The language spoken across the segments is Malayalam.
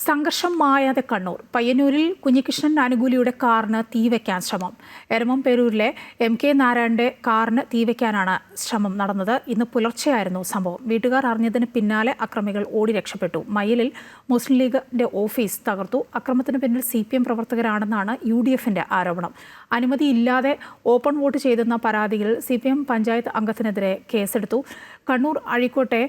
സംഘർഷം മായാതെ കണ്ണൂർ. പയ്യന്നൂരിൽ കുഞ്ഞികൃഷ്ണൻ അനുകൂലിയുടെ കാറിന് തീവയ്ക്കാൻ ശ്രമം. എരമംപേരൂരിലെ MK നാരായണന്റെ കാറിന് തീവയ്ക്കാനാണ് ശ്രമം നടന്നത്. ഇന്ന് പുലർച്ചെയായിരുന്നു സംഭവം. വീട്ടുകാർ അറിഞ്ഞതിന് പിന്നാലെ അക്രമികൾ ഓടി രക്ഷപ്പെട്ടു. മയ്യിലിൽ മുസ്ലിം ലീഗിന്റെ ഓഫീസ് തകർത്തു. അക്രമത്തിന് പിന്നിൽ CPM പ്രവർത്തകരാണെന്നാണ് UDFന്റെ ആരോപണം. അനുമതിയില്ലാതെ ഓപ്പൺ വോട്ട് ചെയ്തെന്ന പരാതിയിൽ CPM പഞ്ചായത്ത് അംഗത്തിനെതിരെ കേസെടുത്തു. കണ്ണൂർ അഴീക്കോട്ടെ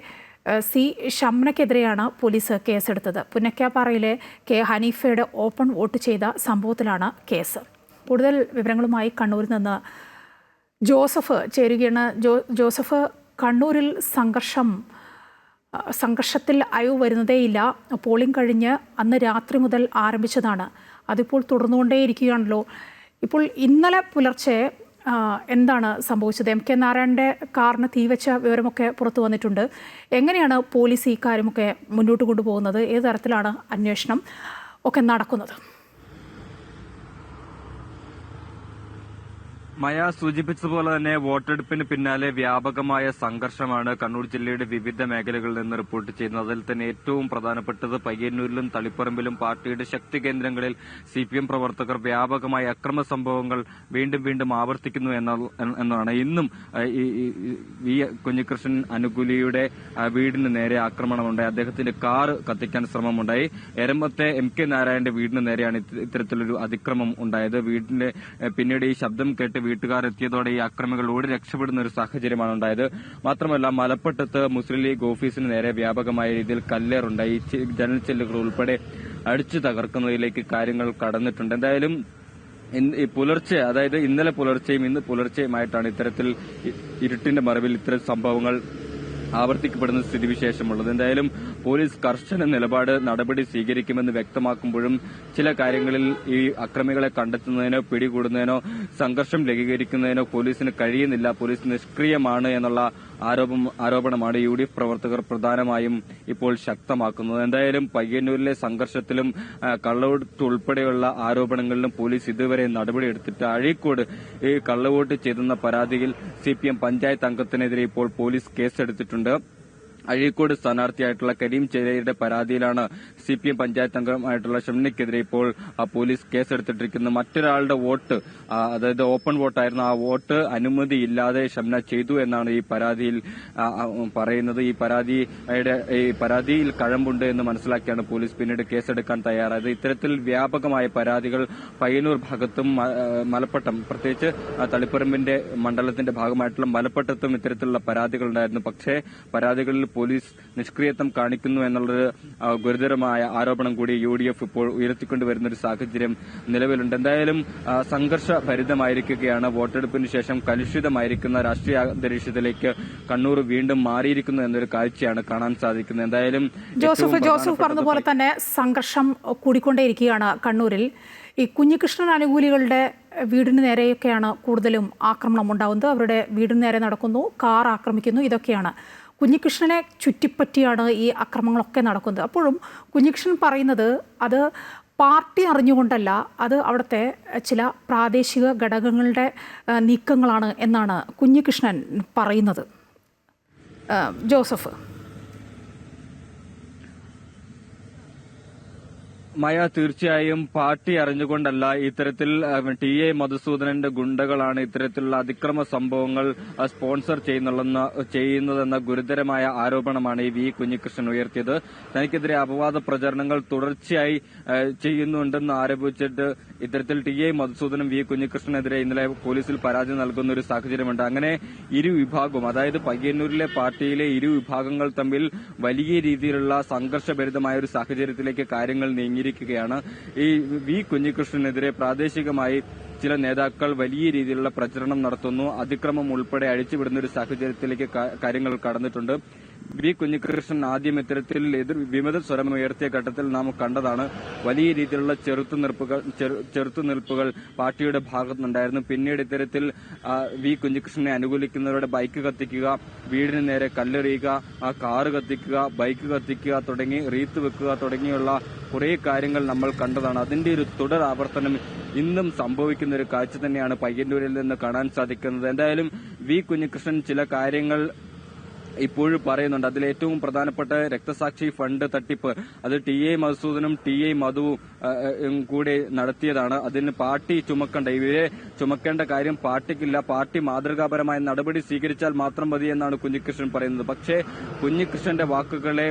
C. ഷംനയ്ക്കെതിരെയാണ് പോലീസ് കേസെടുത്തത്. പുന്നക്കാപ്പാറയിലെ K. ഹനീഫയുടെ ഓപ്പൺ വോട്ട് ചെയ്ത സംഭവത്തിലാണ് കേസ്. കൂടുതൽ വിവരങ്ങളുമായി കണ്ണൂരിൽ നിന്ന് ജോസഫ് ചേരുകയാണ്. ജോസഫ്, കണ്ണൂരിൽ സംഘർഷത്തിൽ അയവ് വരുന്നതേയില്ല. പോളിംഗ് കഴിഞ്ഞ് അന്ന് രാത്രി മുതൽ ആരംഭിച്ചതാണ്. അതിപ്പോൾ തുടർന്നുകൊണ്ടേയിരിക്കുകയാണല്ലോ. ഇപ്പോൾ ഇന്നലെ പുലർച്ചെ എന്താണ് സംഭവിച്ചത്? MK നാരായണന്റെ കാറിന് തീവച്ച വിവരമൊക്കെ പുറത്തു വന്നിട്ടുണ്ട്. എങ്ങനെയാണ് പോലീസ് ഈ കാര്യമൊക്കെ മുന്നോട്ട് കൊണ്ടുപോകുന്നത്? ഏത് തരത്തിലാണ് അന്വേഷണം ഒക്കെ നടക്കുന്നത്? മയ സൂചിപ്പിച്ചതുപോലെ തന്നെ വോട്ടെടുപ്പിന് പിന്നാലെ വ്യാപകമായ സംഘർഷമാണ് കണ്ണൂർ ജില്ലയുടെ വിവിധ മേഖലകളിൽ നിന്ന് റിപ്പോർട്ട് ചെയ്യുന്നത്. അതിൽ തന്നെ ഏറ്റവും പ്രധാനപ്പെട്ടത് പയ്യന്നൂരിലും തളിപ്പറമ്പിലും പാർട്ടിയുടെ ശക്തി കേന്ദ്രങ്ങളിൽ CPM പ്രവർത്തകർ വ്യാപകമായ അക്രമ സംഭവങ്ങൾ വീണ്ടും ആവർത്തിക്കുന്നു എന്നതാണ്. ഇന്നും വി കുഞ്ഞികൃഷ്ണൻ അനുകൂലിയുടെ വീടിന് നേരെ ആക്രമണമുണ്ടായി. അദ്ദേഹത്തിന്റെ കാർ കത്തിക്കാൻ ശ്രമമുണ്ടായി. എരമത്തെ MK നാരായണന്റെ വീടിന് നേരെയാണ് ഇത്തരത്തിലൊരു അതിക്രമം ഉണ്ടായത്. വീടിന്റെ പിന്നീട് ഈ ശബ്ദം കേട്ട് വീട്ടുകാർ എത്തിയതോടെ ഈ അക്രമികൾ ഓടി രക്ഷപ്പെടുന്ന ഒരു സാഹചര്യമാണ് ഉണ്ടായത്. മാത്രമല്ല, മലപ്പട്ടത്ത് മുസ്ലിം ലീഗ് ഓഫീസിന് നേരെ വ്യാപകമായ രീതിയിൽ കല്ലേറുണ്ടായി. ജനൽ ചില്ലുകൾ ഉൾപ്പെടെ അടിച്ചു തകർക്കുന്നതിലേക്ക് കാര്യങ്ങൾ കടന്നിട്ടുണ്ട്. എന്തായാലും പുലർച്ചെ, അതായത് ഇന്നലെ പുലർച്ചെയും ഇന്ന് പുലർച്ചെയുമായിട്ടാണ് ഇത്തരത്തിൽ ഇരുട്ടിന്റെ മറവിൽ ഇത്തരം സംഭവങ്ങൾ ആവർത്തിക്കപ്പെടുന്ന സ്ഥിതിവിശേഷമുള്ളത്. എന്തായാലും പോലീസ് കർശന നടപടി സ്വീകരിക്കുമെന്ന് വ്യക്തമാക്കുമ്പോഴും ചില കാര്യങ്ങളിൽ ഈ അക്രമികളെ കണ്ടെത്തുന്നതിനോ പിടികൂടുന്നതിനോ സംഘർഷം ലഘൂകരിക്കുന്നതിനോ പോലീസിന് കഴിയുന്നില്ല. പോലീസ് നിഷ്ക്രിയമാണ് എന്നുള്ള ആരോപണമാണ് UDF പ്രവർത്തകർ പ്രധാനമായും ഇപ്പോൾ ശക്തമാക്കുന്നത്. എന്തായാലും പയ്യന്നൂരിലെ സംഘർഷത്തിലും കള്ളവോട്ട് ഉൾപ്പെടെയുള്ള ആരോപണങ്ങളിലും പോലീസ് ഇതുവരെ നടപടിയെടുത്തിട്ട് അഴീക്കോട് ഈ കള്ളവോട്ട് ചെയ്തെന്ന പരാതിയിൽ CPM പഞ്ചായത്ത് അംഗത്തിനെതിരെ ഇപ്പോൾ പോലീസ് കേസെടുത്തിട്ടുണ്ട്. അഴീക്കോട് സ്ഥാനാർത്ഥിയായിട്ടുള്ള കരീം ചേരയുടെ പരാതിയിലാണ് CPM പഞ്ചായത്ത് അംഗമായിട്ടുള്ള ഷംനയ്ക്കെതിരെ ഇപ്പോൾ പോലീസ് കേസെടുത്തിട്ടിരിക്കുന്നത്. മറ്റൊരാളുടെ വോട്ട്, അതായത് ഓപ്പൺ വോട്ടായിരുന്നു, ആ വോട്ട് അനുമതിയില്ലാതെ ഷംന ചെയ്തു എന്നാണ് ഈ പരാതിയിൽ പറയുന്നത്. ഈ പരാതിയിൽ കഴമ്പുണ്ട് എന്ന് മനസ്സിലാക്കിയാണ് പോലീസ് പിന്നീട് കേസെടുക്കാൻ തയ്യാറായത്. ഇത്തരത്തിൽ വ്യാപകമായ പരാതികൾ പയ്യന്നൂർ ഭാഗത്തും മലപ്പട്ടം, പ്രത്യേകിച്ച് തളിപ്പറമ്പിന്റെ മണ്ഡലത്തിന്റെ ഭാഗമായിട്ടുള്ള മലപ്പട്ടത്തും ഇത്തരത്തിലുള്ള പരാതികളുണ്ടായിരുന്നു. പക്ഷേ പരാതികളിൽ പോലീസ് നിഷ്ക്രിയത്വം കാണിക്കുന്നു എന്നുള്ളത് ഗുരുതരമായ ആരോപണം കൂടി UDF ഇപ്പോൾ ഉയർത്തിക്കൊണ്ടുവരുന്ന ഒരു സാഹചര്യം നിലവിലുണ്ട്. എന്തായാലും സംഘർഷഭരിതമായിരിക്കുകയാണ്. വോട്ടെടുപ്പിന് ശേഷം കലുഷിതമായിരിക്കുന്ന രാഷ്ട്രീയ അന്തരീക്ഷത്തിലേക്ക് കണ്ണൂർ വീണ്ടും മാറിയിരിക്കുന്നു എന്നൊരു കാഴ്ചയാണ് കാണാൻ സാധിക്കുന്നത്. എന്തായാലും ജോസഫ് പറഞ്ഞതുപോലെ തന്നെ സംഘർഷം കൂടിക്കൊണ്ടേയിരിക്കുകയാണ് കണ്ണൂരിൽ. ഈ കുഞ്ഞികൃഷ്ണൻ അനുകൂലികളുടെ വീടിന് നേരെയൊക്കെയാണ് കൂടുതലും ആക്രമണം ഉണ്ടാകുന്നത്. അവരുടെ വീടിന് നേരെ നടക്കുന്നു, കാർ ആക്രമിക്കുന്നു. ഇതൊക്കെയാണ് കുഞ്ഞികൃഷ്ണനെ ചുറ്റിപ്പറ്റിയാണ് ഈ അക്രമങ്ങളൊക്കെ നടക്കുന്നത്. അപ്പോഴും കുഞ്ഞികൃഷ്ണൻ പറയുന്നത് അത് പാർട്ടി അറിഞ്ഞുകൊണ്ടല്ല, അത് അവിടുത്തെ ചില പ്രാദേശിക ഘടകങ്ങളുടെ നീക്കങ്ങളാണ് എന്നാണ് കുഞ്ഞികൃഷ്ണൻ പറയുന്നത്. ജോസഫ്. മയ, തീർച്ചയായും പാർട്ടി അറിഞ്ഞുകൊണ്ടല്ല, ഇത്തരത്തിൽ TA മധുസൂദനന്റെ ഗുണ്ടകളാണ് ഇത്തരത്തിലുള്ള അതിക്രമ സംഭവങ്ങൾ സ്പോൺസർ ചെയ്യുന്നതെന്ന ഗുരുതരമായ ആരോപണമാണ് ഈ V കുഞ്ഞികൃഷ്ണൻ ഉയർത്തിയത്. തനിക്കെതിരെ അപവാദ പ്രചരണങ്ങൾ തുടർച്ചയായി ചെയ്യുന്നുണ്ടെന്ന് ആരോപിച്ചിട്ട് ഇത്തരത്തിൽ TA മധുസൂദനും V കുഞ്ഞികൃഷ്ണനെതിരെ ഇന്നലെ പോലീസിൽ പരാതി നൽകുന്ന ഒരു സാഹചര്യമുണ്ട്. അങ്ങനെ ഇരു വിഭാഗവും, അതായത് പയ്യന്നൂരിലെ പാർട്ടിയിലെ ഇരു വിഭാഗങ്ങൾ തമ്മിൽ വലിയ രീതിയിലുള്ള സംഘർഷഭരിതമായ ഒരു സാഹചര്യത്തിലേക്ക് കാര്യങ്ങൾ നീങ്ങിയിരിക്കുകയാണ്. ഈ V കുഞ്ഞികൃഷ്ണനെതിരെ പ്രാദേശികമായി ചില നേതാക്കൾ വലിയ രീതിയിലുള്ള പ്രചരണം നടത്തുന്നു. അതിക്രമം ഉൾപ്പെടെ അഴിച്ചുവിടുന്ന ഒരു സാഹചര്യത്തിലേക്ക് കാര്യങ്ങൾ കടന്നിട്ടുണ്ട്. V കുഞ്ഞികൃഷ്ണൻ ആദ്യം ഇത്തരത്തിൽ വിമത സ്വരമുയർത്തിയ ഘട്ടത്തിൽ നാം കണ്ടതാണ്. വലിയ രീതിയിലുള്ള ചെറുത്തുനിൽപ്പുകൾ പാർട്ടിയുടെ ഭാഗത്തുനിന്നുണ്ടായിരുന്നു. പിന്നീട് ഇത്തരത്തിൽ V കുഞ്ഞികൃഷ്ണനെ അനുകൂലിക്കുന്നവരുടെ ബൈക്ക് കത്തിക്കുക, വീടിന് നേരെ കല്ലെറിയുക, ആ കാറ് കത്തിക്കുക, ബൈക്ക് കത്തിക്കുക തുടങ്ങി റീത്ത് വെക്കുക തുടങ്ങിയുള്ള കുറെ കാര്യങ്ങൾ നമ്മൾ കണ്ടതാണ്. അതിന്റെ ഒരു തുടർ ആവർത്തനം ഇന്നും സംഭവിക്കുന്ന ഒരു കാഴ്ച തന്നെയാണ് പയ്യന്നൂരിൽ നിന്ന് കാണാൻ സാധിക്കുന്നത്. എന്തായാലും V കുഞ്ഞികൃഷ്ണൻ ചില കാര്യങ്ങൾ ഇപ്പോഴും പറയുന്നുണ്ട്. അതിൽ ഏറ്റവും പ്രധാനപ്പെട്ട രക്തസാക്ഷി ഫണ്ട് തട്ടിപ്പ് അത് ടി.എ. മധുസൂദനും ടി.എ. മധുവും കൂടി നടത്തിയതാണ്. അതിന് പാർട്ടി ഇവരെ ചുമക്കേണ്ട കാര്യം പാർട്ടിക്കില്ല. പാർട്ടി മാതൃകാപരമായ നടപടി സ്വീകരിച്ചാൽ മാത്രം മതി എന്നാണ് കുഞ്ഞികൃഷ്ണൻ പറയുന്നത്. പക്ഷേ കുഞ്ഞികൃഷ്ണന്റെ വാക്കുകളെ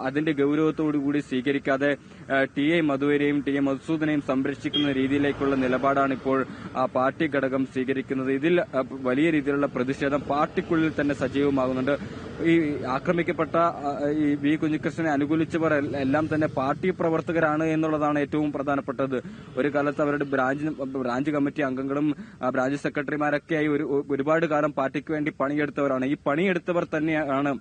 അതിന്റെ ഗൌരവത്തോടുകൂടി സ്വീകരിക്കാതെ ടി.എ. മധുവിനെയും ടി.എ. മധുസൂദനെയും സംരക്ഷിക്കുന്ന രീതിയിലേക്കുള്ള നിലപാടാണ് ഇപ്പോൾ പാർട്ടി ഘടകം സ്വീകരിക്കുന്നത്. ഇതിൽ വലിയ രീതിയിലുള്ള പ്രതിഷേധം പാർട്ടിക്കുള്ളിൽ തന്നെ സജീവമാകുന്നുണ്ട്. ഈ ആക്രമിക്കപ്പെട്ട ഈ വി കുഞ്ഞികൃഷ്ണനെ അനുകൂലിച്ചവർ എല്ലാം തന്നെ പാർട്ടി പ്രവർത്തകരാണ് എന്നുള്ളതാണ് ഏറ്റവും പ്രധാനപ്പെട്ടത്. ഒരു കാലത്ത് അവരുടെ ബ്രാഞ്ച് കമ്മിറ്റി അംഗങ്ങളും ബ്രാഞ്ച് സെക്രട്ടറിമാരൊക്കെയായി ഒരുപാട് കാലം പാർട്ടിക്ക് വേണ്ടി പണിയെടുത്തവരാണ്. ഈ പണിയെടുത്തവർ തന്നെയാണ്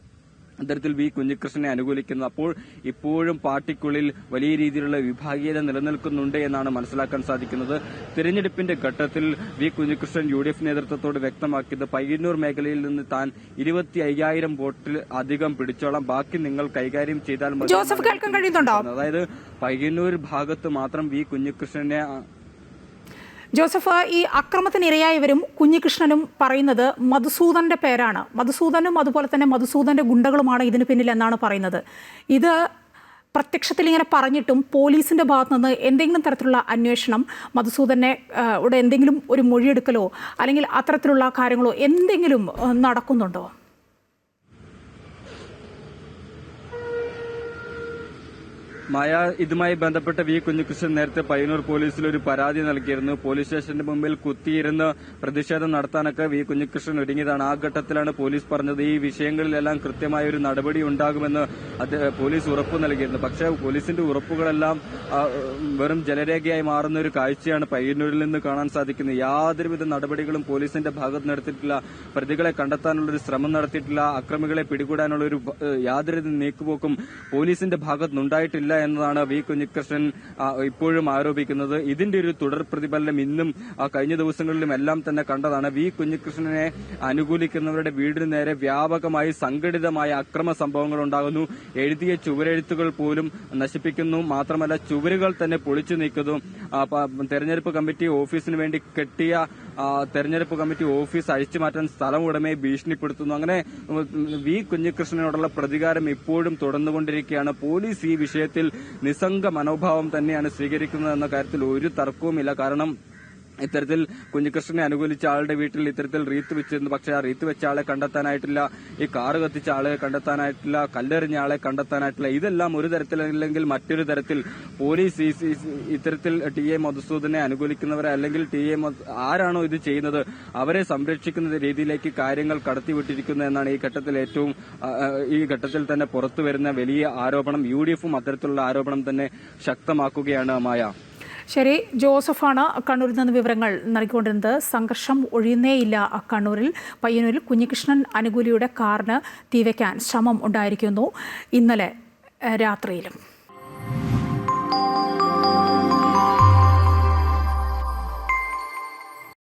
ഇത്തരത്തിൽ വി കുഞ്ഞികൃഷ്ണനെ അനുകൂലിക്കുന്നത്. അപ്പോൾ ഇപ്പോഴും പാർട്ടിക്കുള്ളിൽ വലിയ രീതിയിലുള്ള വിഭാഗീയത നിലനിൽക്കുന്നുണ്ട് എന്നാണ് മനസ്സിലാക്കാൻ സാധിക്കുന്നത്. തിരഞ്ഞെടുപ്പിന്റെ ഘട്ടത്തിൽ വി കുഞ്ഞികൃഷ്ണൻ UDF നേതൃത്വത്തോട് വ്യക്തമാക്കിയത് പയ്യന്നൂർ മേഖലയിൽ നിന്ന് താൻ 25,000 വോട്ടിൽ അധികം പിടിച്ചോളാം, ബാക്കി നിങ്ങൾ കൈകാര്യം ചെയ്താൽ മതി. ജോസഫ് കേൾക്കാൻ കഴിയുന്നുണ്ടോ? അതായത് പയ്യന്നൂർ ഭാഗത്ത് മാത്രം വി കുഞ്ഞികൃഷ്ണനെ ജോസഫ്, ഈ അക്രമത്തിനിരയായവരും കുഞ്ഞികൃഷ്ണനും പറയുന്നത് മധുസൂദന്റെ പേരാണ്. മധുസൂദനും അതുപോലെ തന്നെ മധുസൂദന്റെ ഗുണ്ടകളുമാണ് ഇതിന് പിന്നിൽ എന്നാണ് പറയുന്നത്. ഇത് പ്രത്യക്ഷത്തിൽ ഇങ്ങനെ പറഞ്ഞിട്ടും പോലീസിന്റെ ഭാഗത്തു നിന്ന് എന്തെങ്കിലും തരത്തിലുള്ള അന്വേഷണം മധുസൂദനെ എന്തെങ്കിലും ഒരു മൊഴിയെടുക്കലോ അല്ലെങ്കിൽ അത്തരത്തിലുള്ള കാര്യങ്ങളോ എന്തെങ്കിലും നടക്കുന്നുണ്ടോ? ഇതുമായി ബന്ധപ്പെട്ട് വി കുഞ്ഞികൃഷ്ണൻ നേരത്തെ പയ്യന്നൂർ പോലീസിൽ ഒരു പരാതി നൽകിയിരുന്നു. പോലീസ് സ്റ്റേഷന്റെ മുമ്പിൽ കുത്തിയിരുന്ന് പ്രതിഷേധം നടത്താനൊക്കെ വി കുഞ്ഞികൃഷ്ണൻ ഒരുങ്ങിയതാണ്. ആ ഘട്ടത്തിലാണ് പോലീസ് പറഞ്ഞത് ഈ വിഷയങ്ങളിലെല്ലാം കൃത്യമായ ഒരു നടപടി ഉണ്ടാകുമെന്ന് പോലീസ് ഉറപ്പു നൽകിയിരുന്നു. പക്ഷേ പോലീസിന്റെ ഉറപ്പുകളെല്ലാം വെറും ജലരേഖയായി മാറുന്ന ഒരു കാഴ്ചയാണ് പയ്യന്നൂരിൽ നിന്ന് കാണാൻ സാധിക്കുന്നത്. യാതൊരുവിധ നടപടികളും പോലീസിന്റെ ഭാഗത്ത് നടത്തിയിട്ടില്ല. പ്രതികളെ കണ്ടെത്താനുള്ള ഒരു ശ്രമം നടത്തിയിട്ടില്ല. അക്രമികളെ പിടികൂടാനുള്ള ഒരു യാതൊരു നീക്കുപോക്കും പോലീസിന്റെ ഭാഗത്തുനിന്നുണ്ടായിട്ടില്ല എന്നതാണ് വി കുഞ്ഞികൃഷ്ണൻ ഇപ്പോഴും ആരോപിക്കുന്നത്. ഇതിന്റെ ഒരു തുടർ പ്രതിഫലനം ഇന്നും കഴിഞ്ഞ ദിവസങ്ങളിലും എല്ലാം തന്നെ കണ്ടതാണ്. വി കുഞ്ഞികൃഷ്ണനെ അനുകൂലിക്കുന്നവരുടെ വീടിന് നേരെ വ്യാപകമായി സംഘടിതമായ അക്രമ സംഭവങ്ങൾ ഉണ്ടാകുന്നു. എഴുതിയ ചുവരെഴുത്തുകൾ പോലും നശിപ്പിക്കുന്നു. മാത്രമല്ല ചുവരുകൾ തന്നെ പൊളിച്ചു നീക്കുന്നു. തെരഞ്ഞെടുപ്പ് കമ്മിറ്റി ഓഫീസിന് വേണ്ടി കെട്ടിയ തെരഞ്ഞെടുപ്പ് കമ്മിറ്റി ഓഫീസ് അഴിച്ചുമാറ്റാൻ സ്ഥലം ഉടമയെ ഭീഷണിപ്പെടുത്തുന്നു. അങ്ങനെ വി കുഞ്ഞികൃഷ്ണനോടുള്ള പ്രതികാരം ഇപ്പോഴും തുടർന്നുകൊണ്ടിരിക്കുകയാണ്. പോലീസ് ഈ വിഷയത്തിൽ നിസ്സംഗ മനോഭാവം തന്നെയാണ് സ്വീകരിക്കുന്നത് എന്ന കാര്യത്തിൽ ഒരു തർക്കവുമില്ല. കാരണം ഇത്തരത്തിൽ കുഞ്ഞികൃഷ്ണനെ അനുകൂലിച്ച ആളുടെ വീട്ടിൽ ഇത്തരത്തിൽ റീത്ത് വെച്ചിരുന്നു. പക്ഷേ ആ റീത്ത് വെച്ച ആളെ കണ്ടെത്താനായിട്ടില്ല, ഈ കാറ് കത്തിച്ച ആളെ കണ്ടെത്താനായിട്ടില്ല, കല്ലെറിഞ്ഞ ആളെ കണ്ടെത്താനായിട്ടില്ല. ഇതെല്ലാം ഒരു തരത്തിലല്ലെങ്കിൽ മറ്റൊരു തരത്തിൽ പോലീസ് ഇത്തരത്തിൽ ടി.എ. മധുസൂദനെ അനുകൂലിക്കുന്നവരെ അല്ലെങ്കിൽ ആരാണോ ഇത് ചെയ്യുന്നത് അവരെ സംരക്ഷിക്കുന്ന രീതിയിലേക്ക് കാര്യങ്ങൾ കടത്തിവിട്ടിരിക്കുന്നു എന്നാണ് ഈ ഘട്ടത്തിൽ തന്നെ പുറത്തുവരുന്ന വലിയ ആരോപണം. UDFും അത്തരത്തിലുള്ള ആരോപണം തന്നെ ശക്തമാക്കുകയാണ്. മായ. ശരി, ജോസഫാണ് കണ്ണൂരിൽ നിന്ന് വിവരങ്ങൾ നൽകിക്കൊണ്ടിരുന്നത്. സംഘർഷം ഒഴിയുന്നേയില്ല കണ്ണൂരിൽ. പയ്യന്നൂരിൽ കുഞ്ഞികൃഷ്ണൻ അനുകൂലിയുടെ കാറിന് തീവയ്ക്കാൻ ശ്രമം ഉണ്ടായിരിക്കുന്നു ഇന്നലെ രാത്രിയിലും.